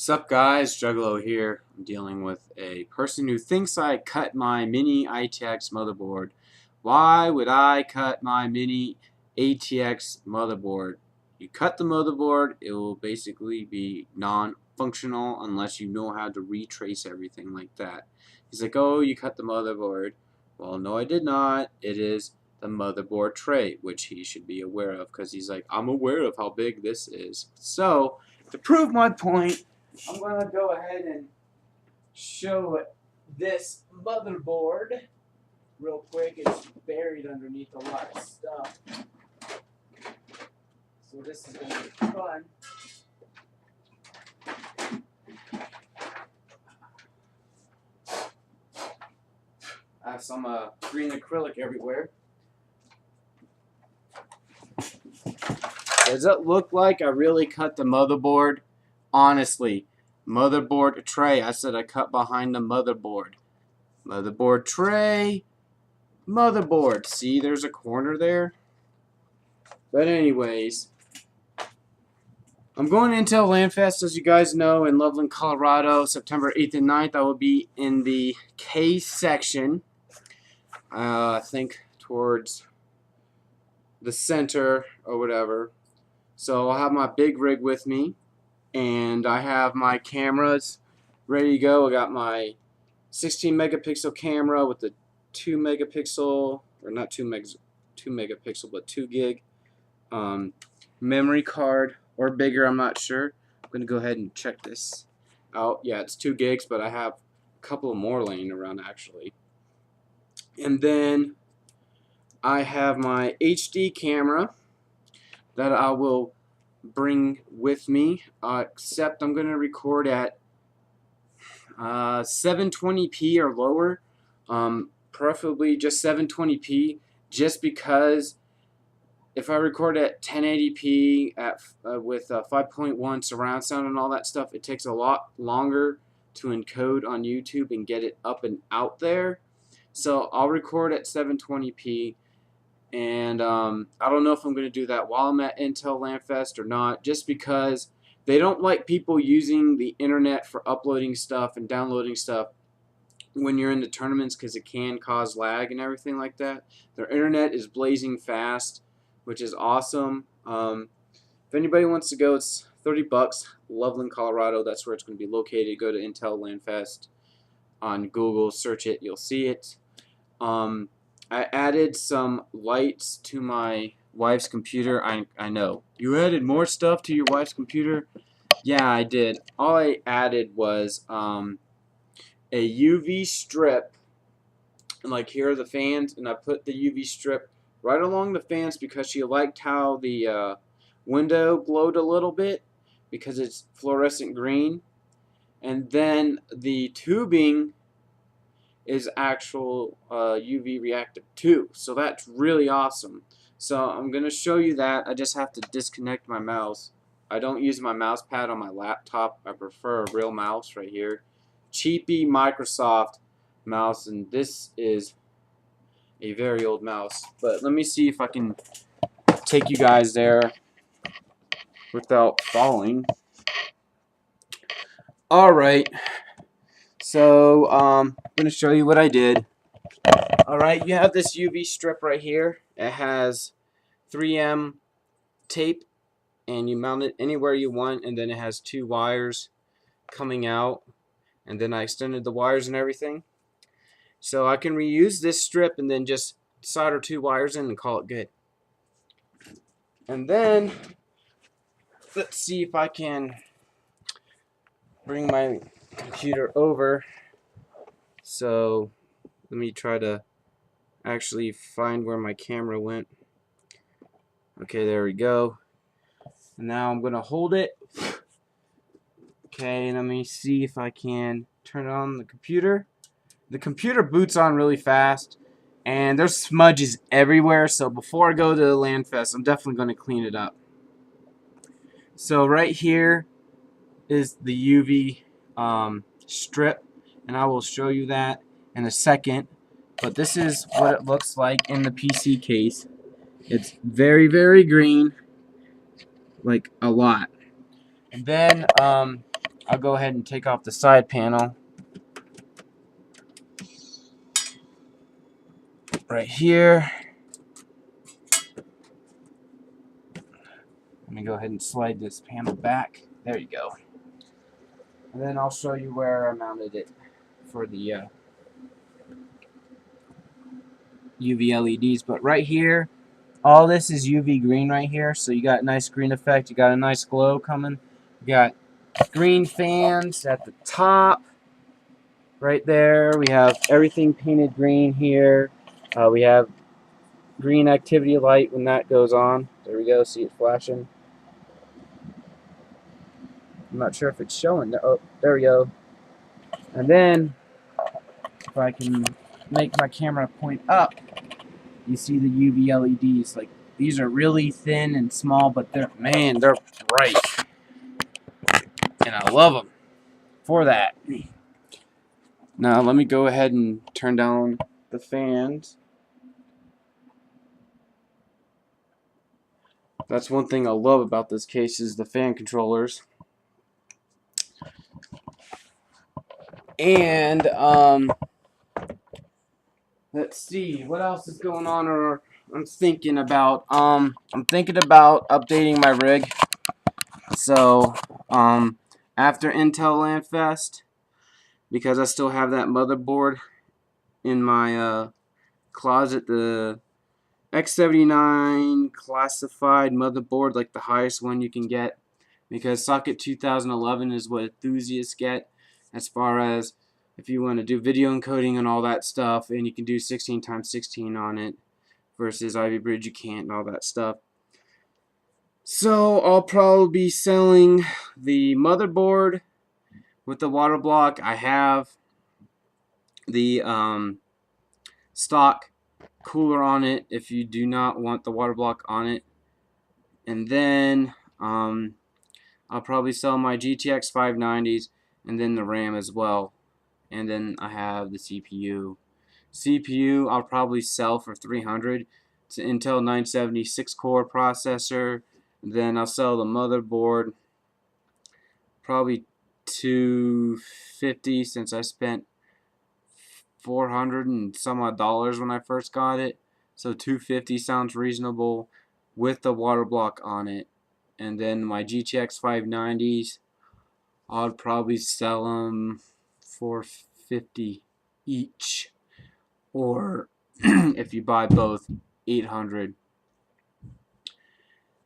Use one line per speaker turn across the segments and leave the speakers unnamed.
Sup guys, Juggalo here. I'm dealing with a person who thinks I cut my mini ITX motherboard. Why would I cut my mini ATX motherboard? You cut the motherboard, it will basically be non-functional unless you know how to retrace everything like that. He's like, oh, you cut the motherboard. Well, no, I did not. It is the motherboard tray, which he should be aware of because he's like, I'm aware of how big this is. So, to prove my point, I'm going to go ahead and show this motherboard real quick. It's buried underneath a lot of stuff. So this is going to be fun. I have some green acrylic everywhere. Does it look like I really cut the motherboard? Honestly, motherboard tray. I said I cut behind the motherboard. Motherboard tray. Motherboard. See, there's a corner there. But anyways, I'm going to Intel Lanfest, as you guys know, in Loveland, Colorado, September 8th and 9th. I will be in the K section. I think towards the center or whatever. So I'll have my big rig with me. And I have my cameras ready to go. I got my 16 megapixel camera with the 2 megapixel, or not 2 megapixel, but 2 gig memory card, or bigger, I'm not sure. I'm going to go ahead and check this out. Yeah, it's 2 gigs, but I have a couple more laying around actually. And then I have my HD camera that I will bring with me, except I'm going to record at 720p or lower, preferably just 720p, just because if I record at 1080p with 5.1 surround sound and all that stuff, it takes a lot longer to encode on YouTube and get it up and out there. So I'll record at 720p. And I don't know if I'm going to do that while I'm at Intel Lanfest or not, just because they don't like people using the internet for uploading stuff and downloading stuff when you're in the tournaments, because it can cause lag and everything like that. Their internet is blazing fast, which is awesome. If anybody wants to go, it's $30, Loveland, Colorado. That's where it's going to be located. Go to Intel Lanfest on Google, search it, you'll see it. I added some lights to my wife's computer. I know. You added more stuff to your wife's computer? Yeah, I did. All I added was a UV strip. And like, here are the fans, and I put the UV strip right along the fans because she liked how the window glowed a little bit because it's fluorescent green. And then the tubing is actual UV reactive too, so that's really awesome. So I'm gonna show you that. I just have to disconnect my mouse. I don't use my mouse pad on my laptop. I prefer a real mouse right here, cheapy Microsoft mouse, and this is a very old mouse. But let me see if I can take you guys there without falling. Alright, so I'm going to show you what I did. Alright, you have this UV strip right here. It has 3M tape, and you mount it anywhere you want, and then it has 2 wires coming out, and then I extended the wires and everything. So I can reuse this strip and then just solder 2 wires in and call it good. And then, let's see if I can bring my computer over. So let me try to actually find where my camera went. Okay, there we go. And now I'm gonna hold it. Okay, and let me see if I can turn it on the computer. The computer boots on really fast, and there's smudges everywhere, so before I go to the Lanfest, I'm definitely going to clean it up. So right here is the UV strip, and I will show you that in a second. But this is what it looks like in the PC case. It's very, very green, like a lot. And then I'll go ahead and take off the side panel right here. Let me go ahead and slide this panel back. There you go. And then I'll show you where I mounted it for the UV LEDs. But right here, all this is UV green right here. So you got a nice green effect. You got a nice glow coming. You got green fans at the top. Right there. We have everything painted green here. We have green activity light when that goes on. There we go. See it flashing. I'm not sure if it's showing. Oh, there we go. And then, if I can make my camera point up, you see the UV LEDs. Like, these are really thin and small, but they're bright. And I love them for that. Now, let me go ahead and turn down the fans. That's one thing I love about this case is the fan controllers. And, let's see, what else is going on or I'm thinking about? I'm thinking about updating my rig. So, after Intel Lanfest, because I still have that motherboard in my closet, the X79 classified motherboard, like the highest one you can get, because socket 2011 is what enthusiasts get as far as if you want to do video encoding and all that stuff, and you can do 16x16 on it versus Ivy Bridge you can't and all that stuff. So I'll probably be selling the motherboard with the water block. I have the stock cooler on it if you do not want the water block on it. And then I'll probably sell my GTX 590s and then the RAM as well. And then I have the CPU. CPU I'll probably sell for $300. It's an Intel 970 6-core processor. Then I'll sell the motherboard probably $250 since I spent $400 and some odd dollars when I first got it. So $250 sounds reasonable with the water block on it. And then my GTX 590s, I'd probably sell them for $450 each, or if you buy both, $800.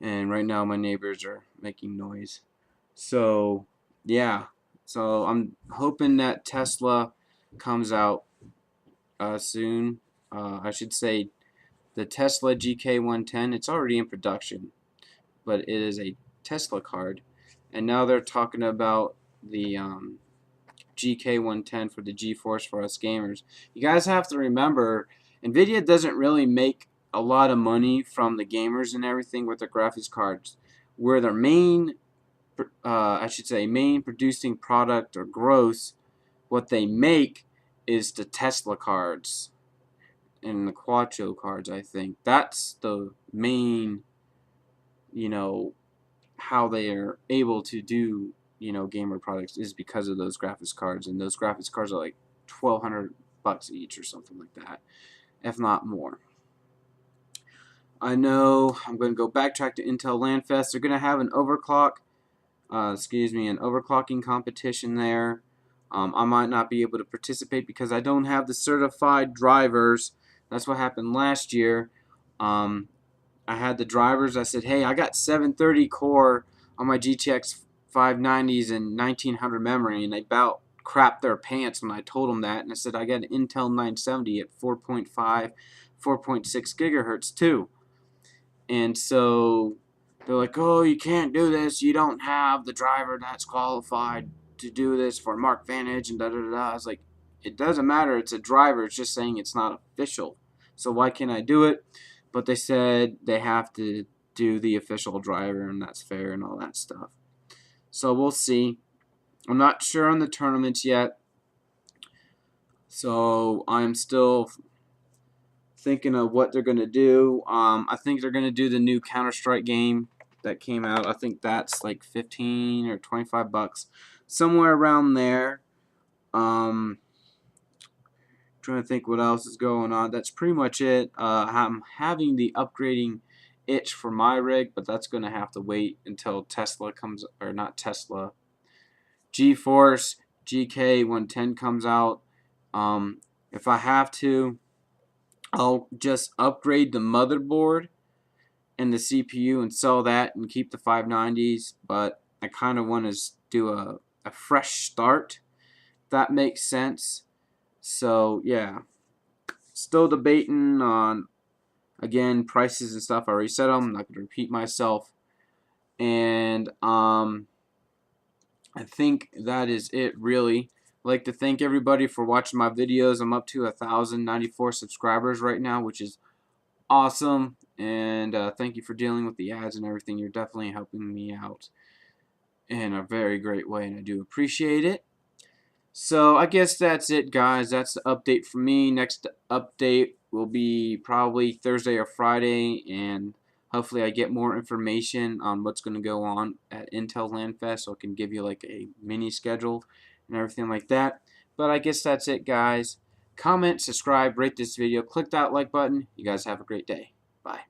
And right now my neighbors are making noise. So yeah, so I'm hoping that Tesla comes out soon. I should say the Tesla GK110. It's already in production, but it is a Tesla card, and now they're talking about the GK110 for the GeForce for us gamers. You guys have to remember, NVIDIA doesn't really make a lot of money from the gamers and everything with their graphics cards. Where their main, main producing product or gross, what they make is the Tesla cards and the Quattro cards. I think that's the main, how they are able to do gamer products is because of those graphics cards, and those graphics cards are like $1,200 each or something like that, if not more. I know I'm going to go backtrack to Intel Lanfest. They're going to have an overclocking competition there. I might not be able to participate because I don't have the certified drivers. That's what happened last year. I had the drivers. I said, hey, I got 730 core on my GTX 590s and 1900 memory, and they about crapped their pants when I told them that. And I said, I got an Intel 970 at 4.5, 4.6 gigahertz too. And so they're like, oh, you can't do this. You don't have the driver that's qualified to do this for Mark Vantage and da-da-da-da. I was like, it doesn't matter. It's a driver. It's just saying it's not official. So why can't I do it? But they said they have to do the official driver, and that's fair and all that stuff. So we'll see. I'm not sure on the tournaments yet. So I'm still thinking of what they're going to do. I think they're going to do the new Counter-Strike game that came out. I think that's like 15 or 25 bucks, somewhere around there. Trying to think what else is going on. That's pretty much it. I'm having the upgrading itch for my rig, but that's going to have to wait until Tesla comes, or not Tesla, GeForce GK110 comes out. If I have to, I'll just upgrade the motherboard and the CPU and sell that and keep the 590s, but I kind of want to do a fresh start, if that makes sense. So yeah, still debating on, again, prices and stuff. I already said them. I'm not going to repeat myself. And I think that is it, really. I'd like to thank everybody for watching my videos. I'm up to 1,094 subscribers right now, which is awesome. And thank you for dealing with the ads and everything. You're definitely helping me out in a very great way, and I do appreciate it. So I guess that's it, guys. That's the update for me. Next update will be probably Thursday or Friday, and hopefully I get more information on what's going to go on at Intel Lanfest, so I can give you like a mini schedule and everything like that. But I guess that's it, guys. Comment, subscribe, rate this video, click that like button. You guys have a great day. Bye.